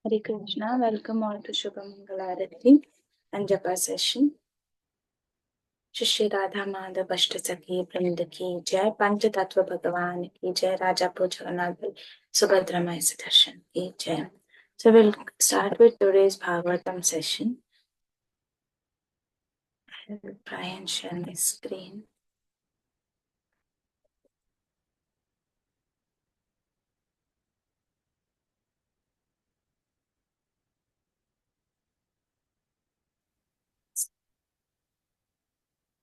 Hare Krishna, welcome all to Shubhamangalarati and Japa session. Shri Radha Madhav Ashtaki Vrinda ki Jai, Pancha Tattva Bhagavan ki Jai, Raja Jagannath Subhadra Mai Sudarshan ki Jai. So we'll start with today's Bhagavatam session. I'll try and share my screen.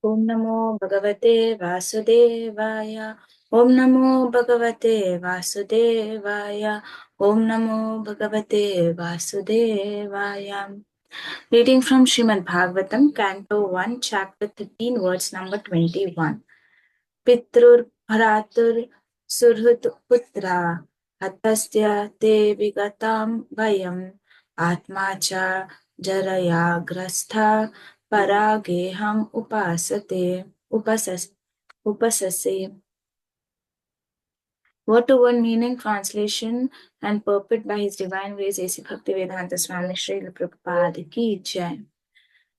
Om Namo Bhagavate Vasudevaya. Om Namo Bhagavate Vasudevaya. Om Namo Bhagavate Vasudevaya. Reading from Srimad Bhagavatam, Canto 1, Chapter 13, words number 21. Pitrur Bharatur Surhut Putra Hatasya Te Vigatam Vayam Atma Cha Jaraya Grastha Parageham Upasase. Word to word meaning, translation, and purport by His Divine Grace A.C. Bhaktivedanta Swami Srila Prabhupada Ki Jai.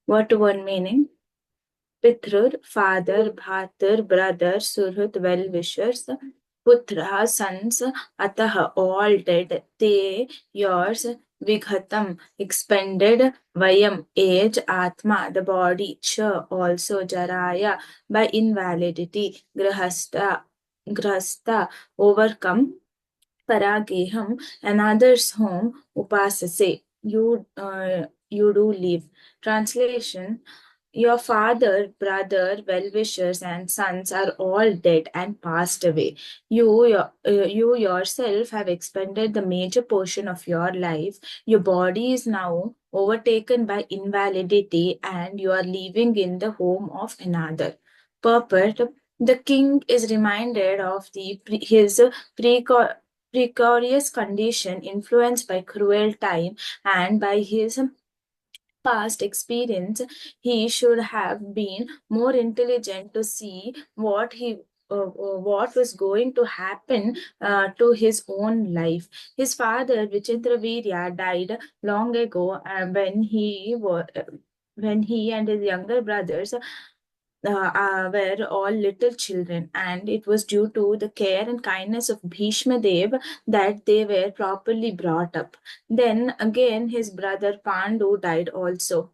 Word to word meaning: Pithrur, father, bhatar, brother, surhut, well-wishers, putra, sons, atah, all dead, te, yours, vighatam, expended, vayam, age, atma, the body, cha, also, jaraya, by invalidity, grahasta, overcome, parageham, another's home, upasase, you do live. Translation: your father, brother, well-wishers, and sons are all dead and passed away. You yourself have expended the major portion of your life. Your body is now overtaken by invalidity, and you are living in the home of another. Purport: the king is reminded of his precarious condition influenced by cruel time and by his past experience. He should have been more intelligent to see what was going to happen to his own life. His father, Vichitravirya, died long ago, when he and his younger brothers were all little children, and it was due to the care and kindness of Bhishma Dev that they were properly brought up. Then again, his brother Pandu died also.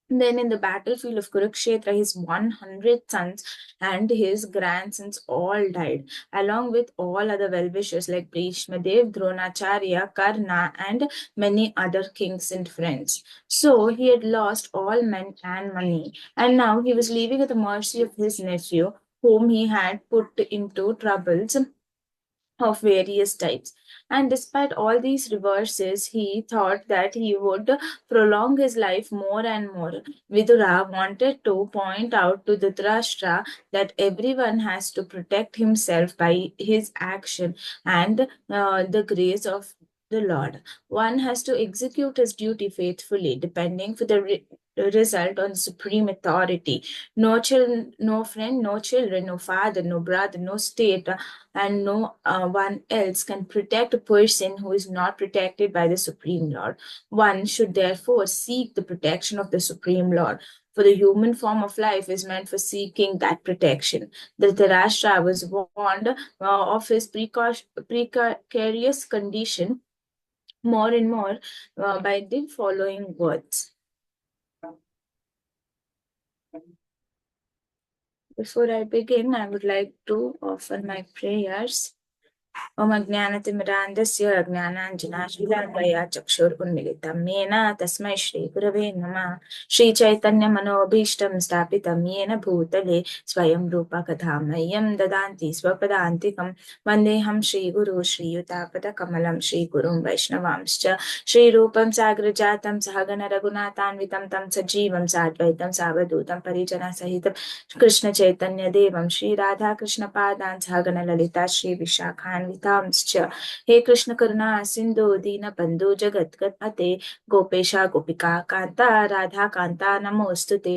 Then, in the battlefield of Kurukshetra, his 100 sons and his grandsons all died, along with all other well-wishers like Bhishma Dev, Dronacharya, Karna, and many other kings and friends. So, he had lost all men and money, and now he was living at the mercy of his nephew, whom he had put into troubles of various types. And despite all these reverses, he thought that he would prolong his life more and more. Vidura wanted to point out to Dhritarashtra that everyone has to protect himself by his action and the grace of the Lord. One has to execute his duty faithfully, depending for the result on supreme authority. No children, no friend, no children, no father, no brother, no state, and no one else can protect a person who is not protected by the Supreme Lord. One should therefore seek the protection of the Supreme Lord, for the human form of life is meant for seeking that protection. Dhritarashtra was warned of his precarious condition more and more by the following words. Before I begin, I would like to offer my prayers. ओम अज्ञानतिमिरान्धस्य अज्ञानाञ्जनाशलाकया चक्षुरुन्मिलितं येन तस्मै श्रीगुरवे नमः। श्रीचैतन्यमनोभीष्टं स्थापितं येन भूतले स्वयं रूपा कथामह्यं ददान्ति स्वपदान्तिकं। वन्देऽहं श्रीगुरु श्रीयुतापदकमलं श्रीगुरुं वैष्णवांश्च श्रीरूपं साग्रजातं सहगण रघुनाथान्वितं तं सजीवं साद्वैतं सावधूतं परिजनसहितं कृष्ण चैतन्य देवं श्री राधा कृष्ण पादान् सहगण ललिता श्री विशाखान्वितांश्च। हे कृष्ण करुणा सिन्धु दीन बन्धु जगद्गतपते गोपेश गोपिका कान्ता राधा कान्ता नमोऽस्तुते।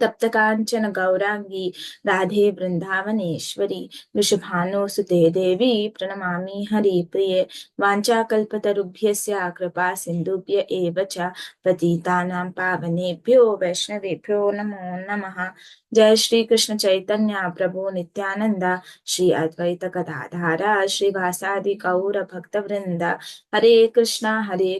तप्तकाञ्चन गौराङ्गी राधे वृन्दावनेश्वरी वृषभानुसुते देवी प्रणमामि हरिप्रिये वाञ्छाकल्पतरुभ्यस्य कृपा सिन्धुभ्य एव च पतितानां पावनेभ्यो वैष्णवेभ्यो नमो नमः। जय श्री कृष्ण चैतन्य प्रभु नित्यानंद श्री अद्वैत गदाधारा श्रीवासादि गौर भक्तवृंद हरे Krishna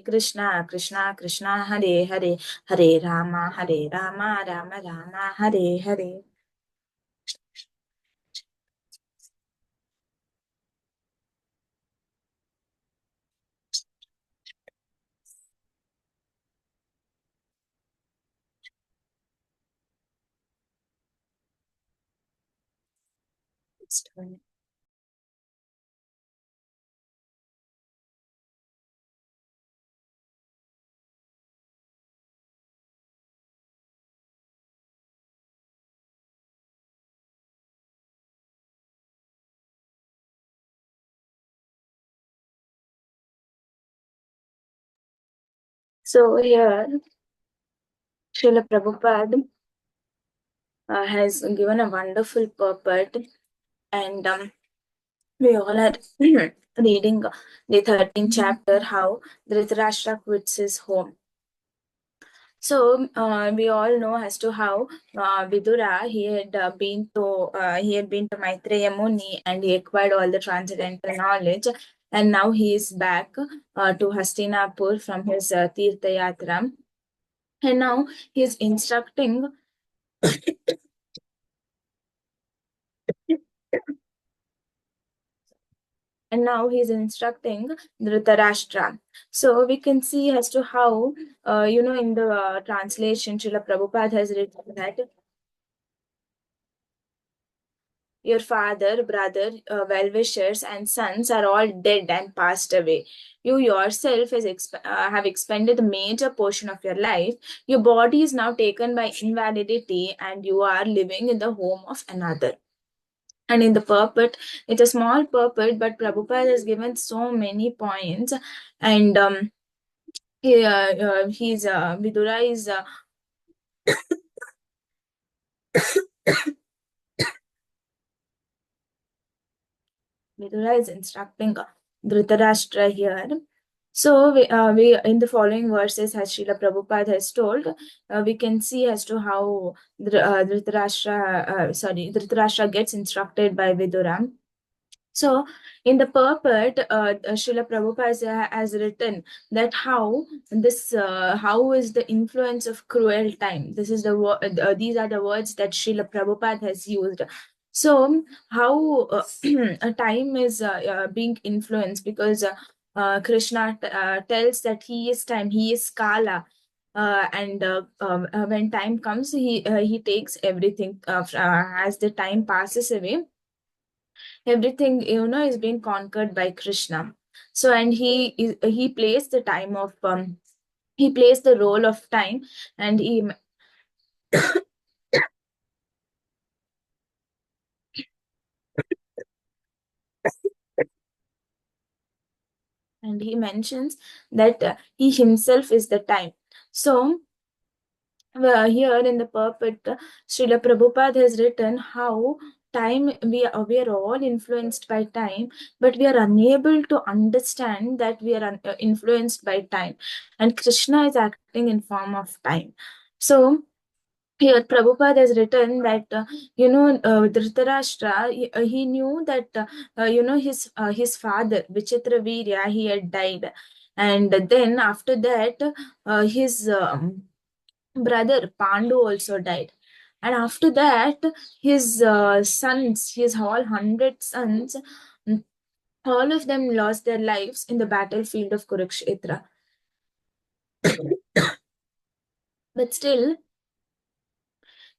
Krishna Krishna Hare Hare Hare Rama Ram Ram Hare Hare. So here, Srila Prabhupada has given a wonderful purport, and we all are reading the 13th chapter, how Dhritarashtra quits his home. So we all know as to how Vidura he had been to Maitreya Muni and he acquired all the transcendental knowledge, and now he is back to Hastinapur from his Tirtha Yatra, and now he is instructing. And now he's instructing Dhritarashtra. So we can see as to how, in the translation, Srila Prabhupada has written that your father, brother, well-wishers, and sons are all dead and passed away. You yourself have expended a major portion of your life. Your body is now taken by invalidity, and you are living in the home of another. And in the purport, it's a small purport, but Prabhupada has given so many points. And he's Vidura is Vidura is instructing Dhritarashtra here. So we in the following verses, as Srila Prabhupada has told, we can see as to how Dhritarashtra gets instructed by Vidura. So, in the purport, Srila Prabhupada has written that how is the influence of cruel time. This is these are the words that Srila Prabhupada has used. So, how a time is being influenced, because Krishna tells that he is time, he is Kala. And when time comes, he takes everything. As the time passes away, everything is being conquered by Krishna. So, and he plays the time of he plays the role of time, and he mentions that he himself is the time. So here in the purport, Srila Prabhupada has written how time we are all influenced by time, but we are unable to understand that we are influenced by time, and Krishna is acting in form of time. So here Prabhupada has written that Dhritarashtra, he knew that his father Vichitra Virya, he had died, and then after that his brother Pandu also died. And after that, his sons, his whole 100 sons, mm, all of them lost their lives in the battlefield of Kurukshetra. But still,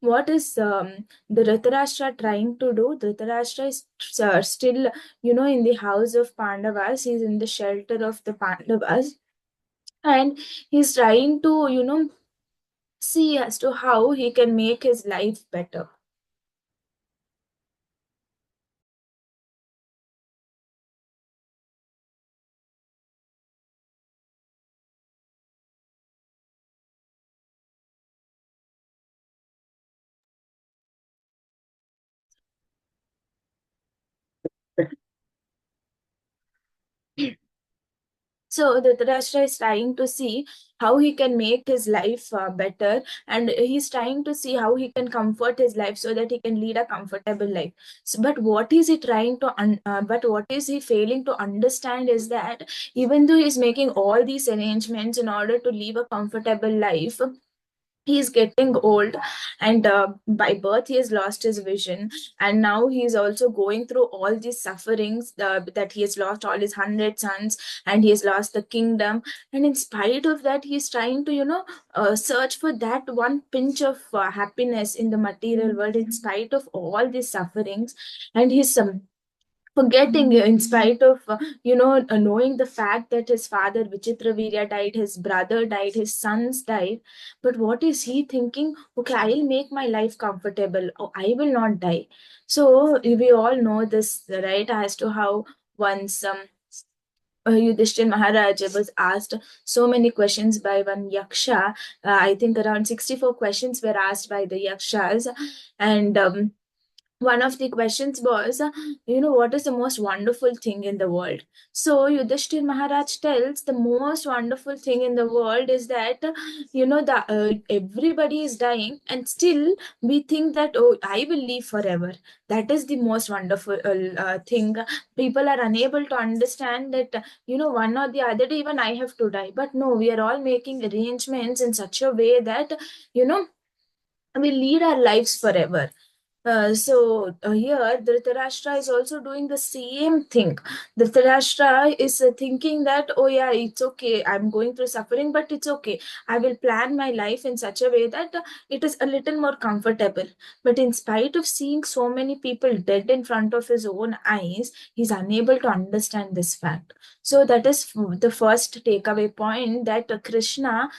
what is the Dhritarashtra trying to do? Dhritarashtra is still, in the house of Pandavas. He's in the shelter of the Pandavas, and he's trying to, see as to how he can make his life better. So Dhritarashtra is trying to see how he can make his life better, and he's trying to see how he can comfort his life so that he can lead a comfortable life. So, but what is he trying to? But what is he failing to understand is that even though he's making all these arrangements in order to live a comfortable life, he's getting old, and by birth he has lost his vision, and now he's also going through all these sufferings, that he has lost all his 100 sons, and he has lost the kingdom. And in spite of that, he's trying to search for that one pinch of happiness in the material world in spite of all these sufferings. And he's forgetting, in spite of knowing the fact that his father Vichitravirya died, his brother died, his sons died. But what is he thinking? Okay, I'll make my life comfortable, oh, I will not die. So we all know this, right? As to how once Yudhishthir Maharaj was asked so many questions by one yaksha. I think around 64 questions were asked by the yakshas, and one of the questions was, what is the most wonderful thing in the world? So Yudhishthir Maharaj tells the most wonderful thing in the world is that, everybody is dying, and still we think that, oh, I will live forever. That is the most wonderful thing. People are unable to understand that, one or the other day even I have to die. But no, we are all making arrangements in such a way that, you know, we lead our lives forever. Here, Dhritarashtra is also doing the same thing. Dhritarashtra is thinking that, oh yeah, it's okay. I'm going through suffering, but it's okay. I will plan my life in such a way that it is a little more comfortable. But in spite of seeing so many people dead in front of his own eyes, he's unable to understand this fact. So that is the first takeaway point, that Krishna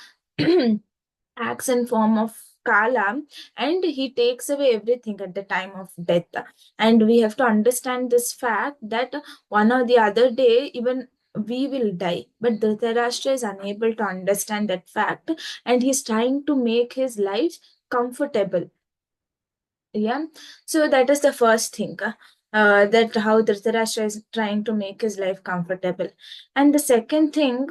acts in form of Kala, and he takes away everything at the time of death. And we have to understand this fact that one or the other day, even we will die. But Dhritarashtra is unable to understand that fact, and he's trying to make his life comfortable. Yeah. So that is the first thing. That how Dhritarashtra is trying to make his life comfortable. And the second thing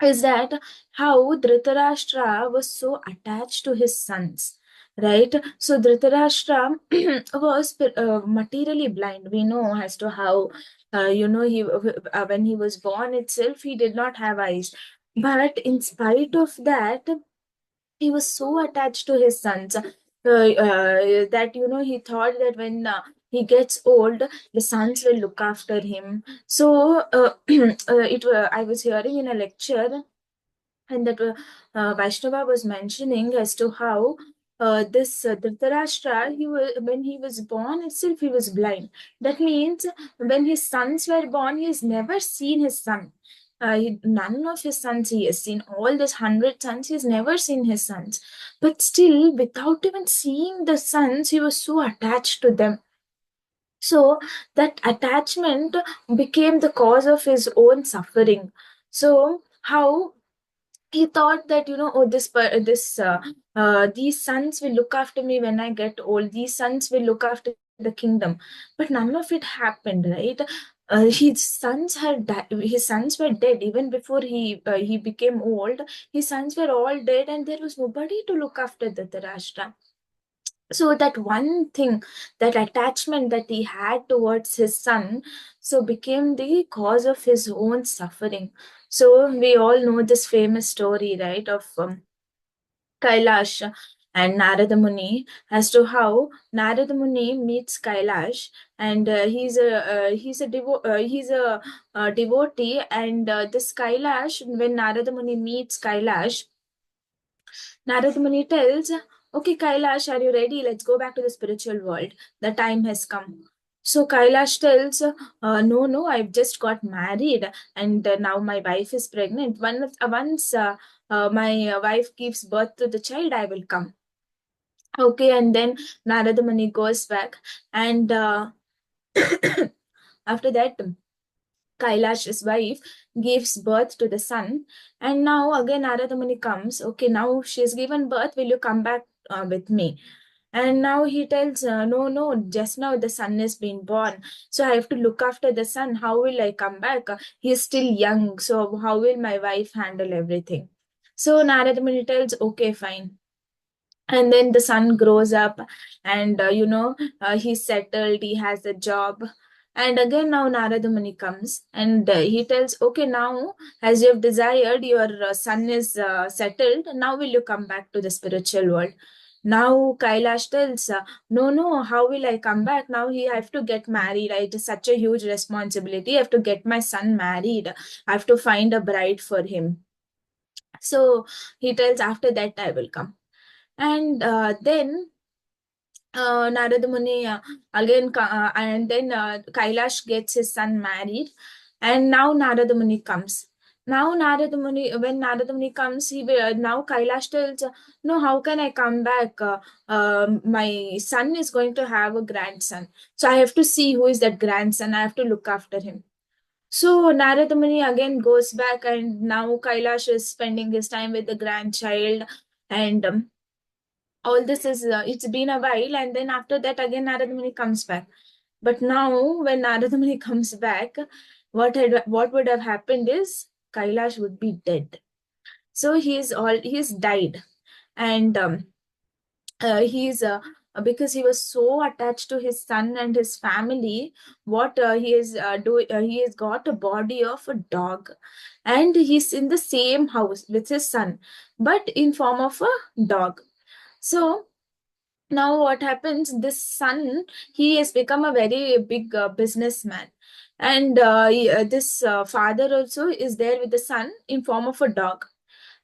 is that how Dhritarashtra was so attached to his sons, right? So Dhritarashtra was materially blind. We know as to how, he when he was born itself, he did not have eyes. But in spite of that, he was so attached to his sons, that he thought that when he gets old, the sons will look after him. So I was hearing in a lecture, and that Vaishnava was mentioning as to how this Dhritarashtra, when he was born itself, he was blind. That means when his sons were born, he has never seen his son. None of his sons he has seen. All these 100 sons, he has never seen his sons. But still, without even seeing the sons, he was so attached to them. So that attachment became the cause of his own suffering. So how he thought that, oh, these sons will look after me when I get old, these sons will look after the kingdom. But none of it happened, right? His sons were dead even before he became old. His sons were all dead, and there was nobody to look after the Dhritarashtra. So that one thing, that attachment that he had towards his son, so became the cause of his own suffering. So we all know this famous story, right, of Kailash and Narada Muni, as to how Narada Muni meets Kailash, and he's a devotee, and this Kailash, when Narada Muni meets Kailash, Narada Muni tells, okay, Kailash, are you ready? Let's go back to the spiritual world. The time has come. So Kailash tells, no, no, I've just got married, and now my wife is pregnant. Once my wife gives birth to the child, I will come. Okay, and then Narada Muni goes back, and after that, Kailash's wife gives birth to the son, and now again Narada Muni comes. Okay, now she's given birth. Will you come back with me? And now he tells, no, no, just now the son is being born. So I have to look after the son. How will I come back? He is still young. So how will my wife handle everything? So Narada Muni tells, okay, fine. And then the son grows up, and he's settled, he has a job. And again now Narada Muni comes, and he tells, okay, now as you have desired, your son is settled, now will you come back to the spiritual world? Now Kailash tells, no, no, how will I come back? Now he have to get married. It is such a huge responsibility. I have to get my son married. I have to find a bride for him. So he tells, after that I will come. And then Narada Muni and then Kailash gets his son married, and now Narada Muni comes. Now Narada Muni, when Narada Muni comes, he will, now Kailash tells, no, how can I come back? My son is going to have a grandson, so I have to see who is that grandson. I have to look after him. So Narada Muni again goes back, and now Kailash is spending his time with the grandchild, and all this is it's been a while, and then after that again Narada Muni comes back. But now when Narada Muni comes back, what would have happened is Kailash would be dead. So he's died. And he's because he was so attached to his son and his family, what he is he has got a body of a dog, and he's in the same house with his son, but in form of a dog. So now what happens, this son, he has become a very big businessman. And this father also is there with the son in form of a dog.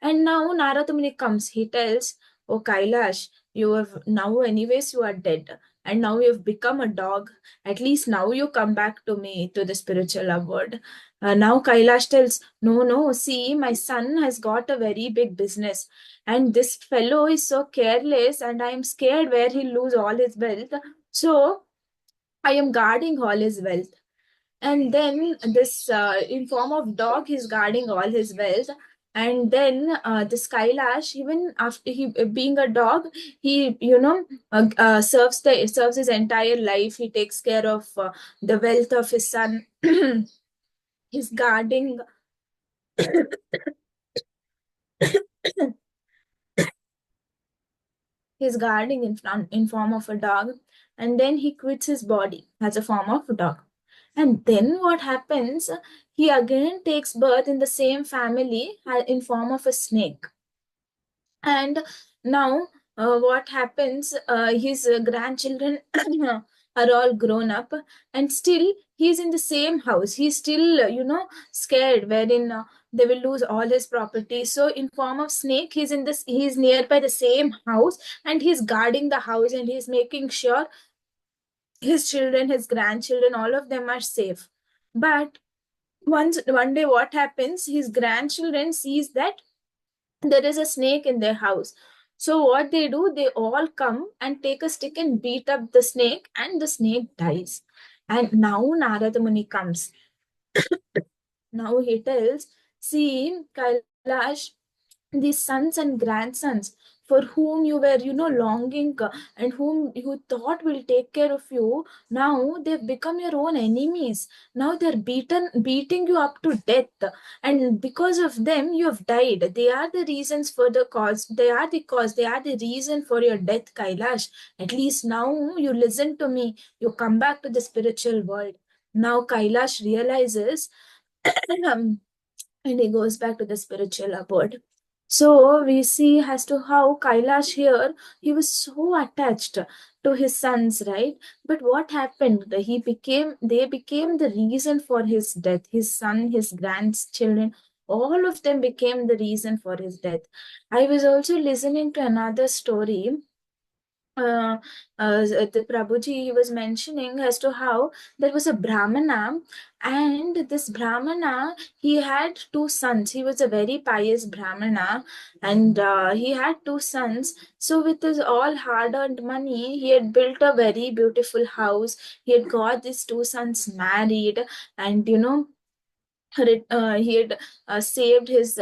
And now Narada Muni comes. He tells, oh Kailash, you have now, anyways, you are dead. And now you have become a dog. At least now you come back to me, to the spiritual abode. Now Kailash tells, no, no, see, my son has got a very big business. And this fellow is so careless, and I am scared where he'll lose all his wealth. So I am guarding all his wealth. And then this in form of dog, he's guarding all his wealth. And then this Kailash, even after he being a dog, he serves his entire life. He takes care of the wealth of his son. He's guarding. He's guarding in form of a dog, and then he quits his body as a form of a dog. And then what happens? He again takes birth in the same family in form of a snake. And now what happens, his grandchildren are all grown up, and still he's in the same house. He's still scared wherein they will lose all his property. So in form of snake, he's nearby the same house, and he's guarding the house, and he's making sure his children, his grandchildren, all of them are safe. But one day what happens, his grandchildren sees that there is a snake in their house. So what they do, they all come and take a stick and beat up the snake, and the snake dies. And now Narada Muni comes. Now he tells, see, Kailash, these sons and grandsons for whom you were longing, and whom you thought will take care of you, now they've become your own enemies. Now they're beating you up to death, and because of them you have died. They are the reasons for the cause, they are the cause, they are the reason for your death, Kailash. At least now you listen to me, you come back to the spiritual world. Now Kailash realizes and he goes back to the spiritual abode. So we see as to how Kailash here, he was so attached to his sons, right? But what happened? They became the reason for his death. His son, his grandchildren, all of them became the reason for his death. I was also listening to another story, uh, the Prabhuji was mentioning as to how there was a Brahmana, and this Brahmana, he had two sons. He was a very pious Brahmana, and he had two sons. So with his all hard-earned money, he had built a very beautiful house. He had got these two sons married, and he had saved his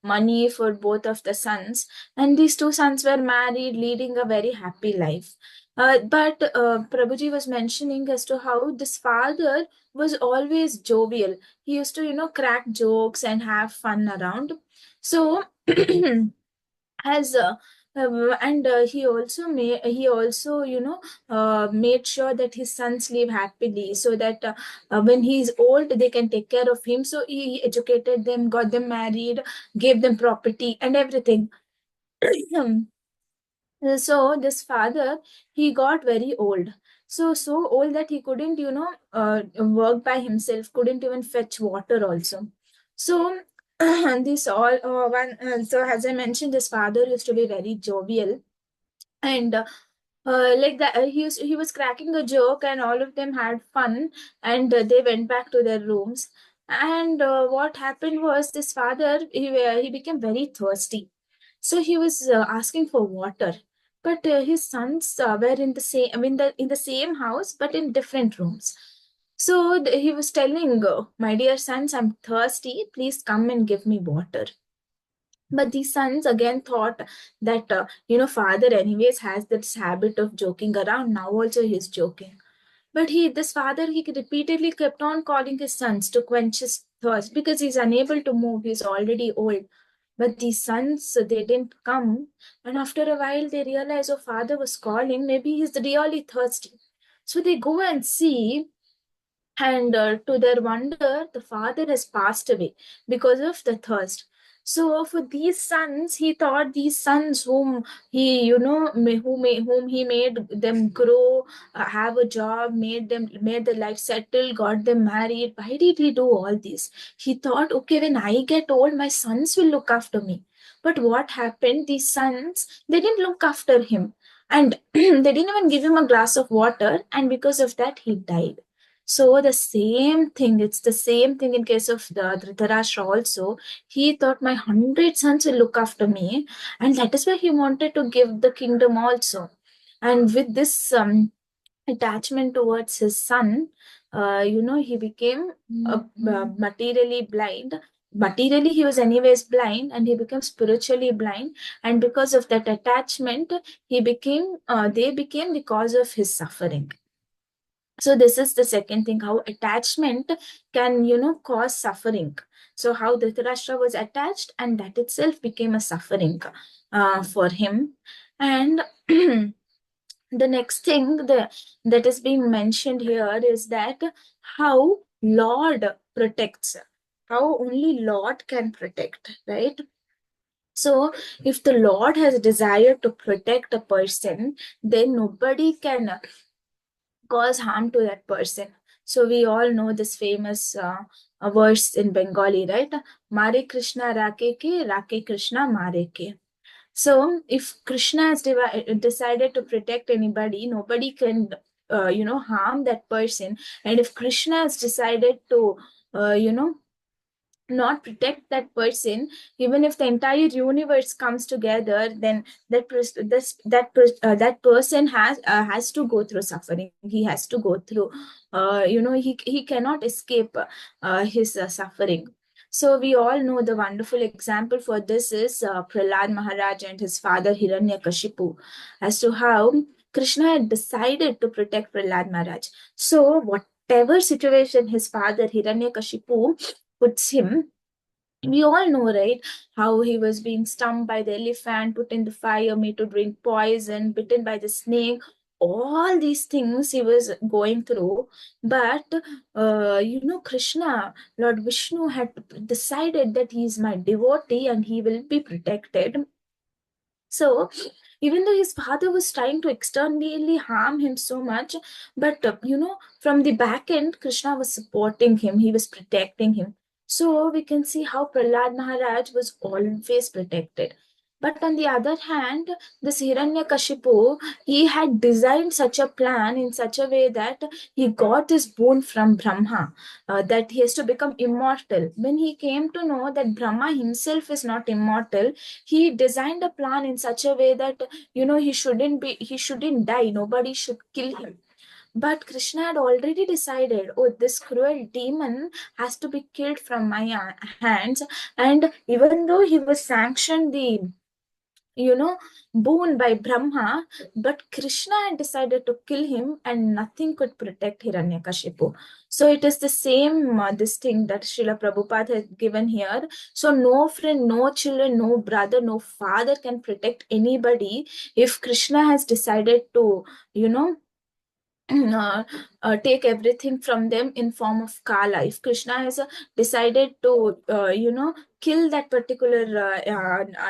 money for both of the sons, and these two sons were married, leading a very happy life. But Prabhuji was mentioning as to how this father was always jovial. He used to, crack jokes and have fun around. So, as and he also made sure that his sons live happily, so that when he's old they can take care of him. So he educated them, got them married, gave them property and everything. So this father, he got very old, so old that he couldn't work by himself, couldn't even fetch water also. So this all one so as I mentioned, this father used to be very jovial, and like that he was cracking a joke, and all of them had fun, and they went back to their rooms. And what happened was, this father, he became very thirsty, so he was asking for water. But his sons were in the same, I mean, in the same house but in different rooms. So he was telling, my dear sons, I'm thirsty, please come and give me water. But the sons again thought that, father anyways has this habit of joking around. Now also he's joking. But this father, he repeatedly kept on calling his sons to quench his thirst, because he's unable to move. He's already old. But the sons, they didn't come. And after a while, they realize, oh, father was calling. Maybe he's really thirsty. So they go and see, and to their wonder, the father has passed away because of the thirst. So for these sons, he thought, these sons whom he, whom he made them grow, have a job, made their life settle, got them married. Why did he do all this? He thought, okay, when I get old, my sons will look after me. But what happened? These sons, they didn't look after him, and they didn't even give him a glass of water, and because of that, he died. So the same thing, it's the same thing in case of the Dhritarashtra also. He thought, my 100 sons will look after me, and that is why he wanted to give the kingdom also. And with this attachment towards his son, he became materially blind. Materially, he was anyways blind, and he became spiritually blind. And because of that attachment, they became the cause of his suffering. So this is the second thing, how attachment can cause suffering. So how Dhritarashtra was attached, and that itself became a suffering for him. And the next thing that is being mentioned here is that how Lord protects, how only Lord can protect, right? So if the Lord has desire to protect a person, then nobody can cause harm to that person. So we all know this famous verse in Bengali, right? Mare Krishna rake Krishna mare ke. So if Krishna has decided to protect anybody, nobody can, harm that person. And if Krishna has decided to, not protect that person, even if the entire universe comes together, then that person has to go through suffering. He has to go through, he cannot escape his suffering. So we all know the wonderful example for this is Prahlad Maharaj and his father Hiranyakashipu, as to how Krishna had decided to protect Prahlad Maharaj. So whatever situation his father Hiranyakashipu puts him, we all know, right, how he was being stung by the elephant, put in the fire, made to drink poison, bitten by the snake. All these things he was going through. But Krishna, Lord Vishnu, had decided that he is my devotee and he will be protected. So, even though his father was trying to externally harm him so much, but from the back end, Krishna was supporting him, he was protecting him. So, we can see how Prahlad Maharaj was always protected. But on the other hand, this Hiranyakashipu, he had designed such a plan in such a way that he got this boon from Brahma, that he has to become immortal. When he came to know that Brahma himself is not immortal, he designed a plan in such a way that he shouldn't die, nobody should kill him. But Krishna had already decided, oh, this cruel demon has to be killed from my hands. And even though he was sanctioned the boon by Brahma, but Krishna had decided to kill him, and nothing could protect Hiranyakashipu. So it is the same this thing that Srila Prabhupada has given here. So no friend, no children, no brother, no father can protect anybody if Krishna has decided to, you know, take everything from them in form of Kala. If Krishna has decided to, kill that particular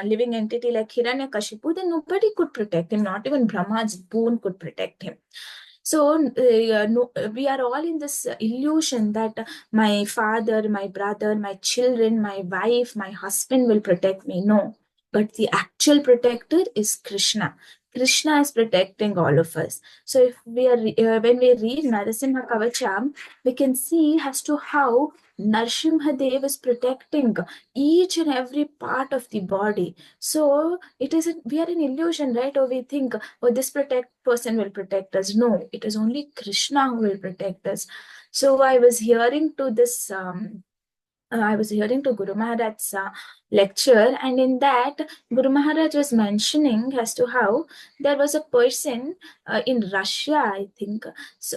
living entity like Hiranyakashipu, then nobody could protect him. Not even Brahma's boon could protect him. So no, we are all in this illusion that my father, my brother, my children, my wife, my husband will protect me. No, but the actual protector is Krishna. Krishna is protecting all of us. So if we are when we read Narasimha Kavacham, we can see as to how Narsimhadev is protecting each and every part of the body. So it is we are in illusion, right? Or we think, oh, this protect person will protect us. No, it is only Krishna who will protect us. So I was hearing to this. I was hearing to Guru Maharaj's lecture, and in that, Guru Maharaj was mentioning as to how there was a person in Russia, I think,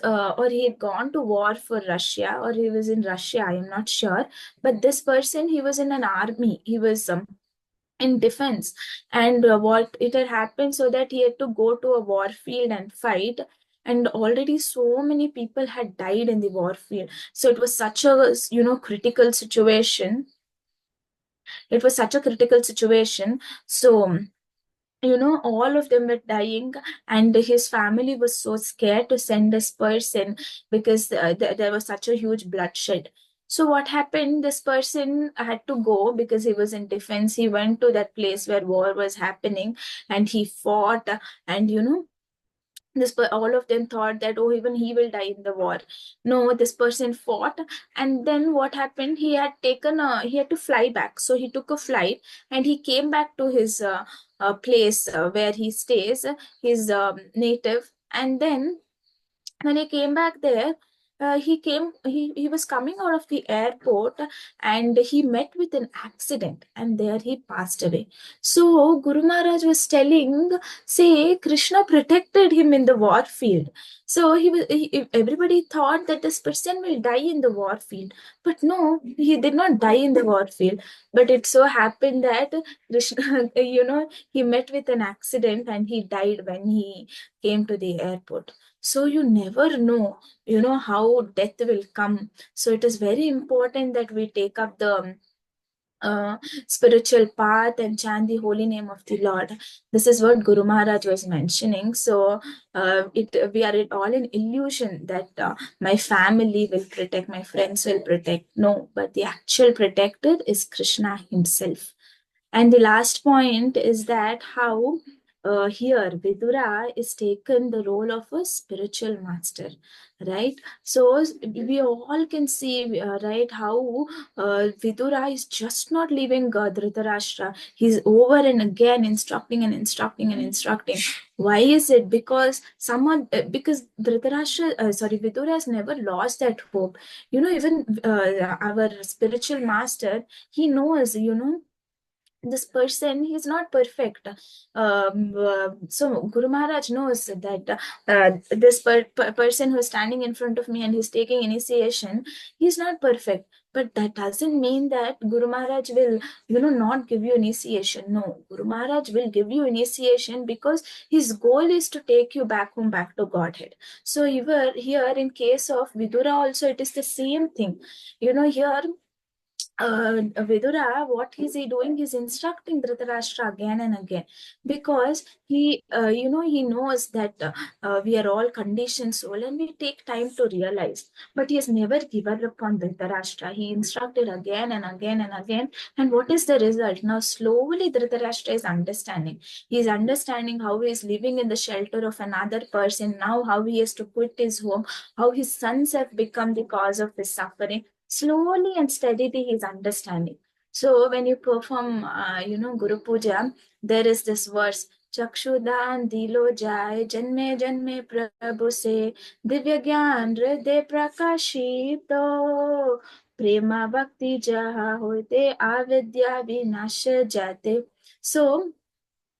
or he had gone to war for Russia, or he was in Russia, I am not sure. But this person, he was in an army, he was in defense, and what it had happened so that he had to go to a war field and fight, and already so many people had died in the war field. So it was such a critical situation. It was such a critical situation. So all of them were dying, and his family was so scared to send this person because there was such a huge bloodshed. So what happened, this person had to go because he was in defense. He went to that place where war was happening, and he fought. And all of them thought that, oh, even he will die in the war. No, this person fought. And then what happened, he had to fly back. So he took a flight, and he came back to his place where he stays, his native. And then when he came back there, he was coming out of the airport, and he met with an accident, and there he passed away. So Guru Maharaj was telling, say, Krishna protected him in the war field. So everybody thought that this person will die in the war field, but no, he did not die in the war field. But it so happened that Krishna, he met with an accident, and he died when he came to the airport. So you never know, how death will come. So it is very important that we take up the spiritual path and chant the holy name of the Lord. This is what Guru Maharaj was mentioning. So we are all in illusion that my family will protect, my friends will protect. No, but the actual protector is Krishna himself. And the last point is that how here Vidura is taken the role of a spiritual master, right? So we all can see, right, how Vidura is just not leaving Dhritarashtra. He's over and again instructing and instructing and instructing. Why is it? Because because Vidura has never lost that hope. Even our spiritual master, he knows, this person, he's not perfect. So Guru Maharaj knows that this person who is standing in front of me and he's taking initiation, he's not perfect. But that doesn't mean that Guru Maharaj will, not give you initiation. No, Guru Maharaj will give you initiation because his goal is to take you back home, back to Godhead. So here in case of Vidura also, it is the same thing. Here Vidura, what is he doing? He's instructing Dhritarashtra again and again because he knows that we are all conditioned soul and we take time to realize. But he has never given up on Dhritarashtra. He instructed again and again and again. And what is the result? Now, slowly Dhritarashtra is understanding. He is understanding how he is living in the shelter of another person. Now, how he has to quit his home, how his sons have become the cause of his suffering. Slowly and steadily he's understanding. So when you perform Guru Puja, there is this verse, चक्षुदान दिलो जाए, जन्मे जन्मे प्रभु से, दिव्य ज्ञान हृदय प्रकाशित हो, प्रेम भक्ति जहाँ होते अविद्या विनाश जाते. So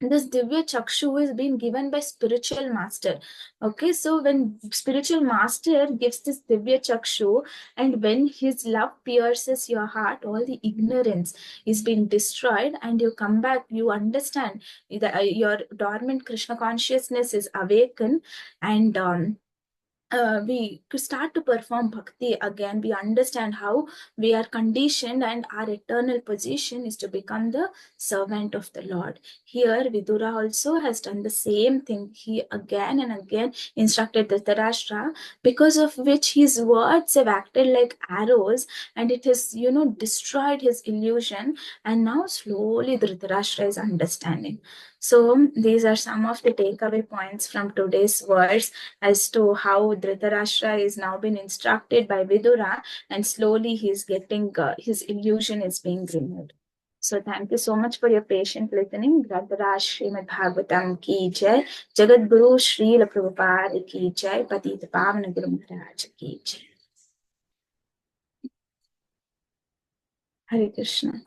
this divya chakshu is being given by spiritual master. Okay, so when spiritual master gives this divya chakshu, and when his love pierces your heart, all the ignorance is being destroyed, and you come back, you understand that your dormant Krishna consciousness is awakened, and we start to perform bhakti again. We understand how we are conditioned, and our eternal position is to become the servant of the Lord. Here, Vidura also has done the same thing. He again and again instructed Dhritarashtra, because of which his words have acted like arrows, and it has, destroyed his illusion. And now, slowly, Dhritarashtra is understanding. So, these are some of the takeaway points from today's words as to how Dhritarashtra is now been instructed by Vidura, and slowly he's getting his illusion is being removed. So thank you so much for your patient listening. Radharaj Srimad Bhagavatam ki jai. Jagat Guru Srila Prabhupada ki jai. Patita Pavana Guru Maharaj ki jai. Hare Krishna.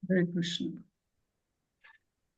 Hare Krishna.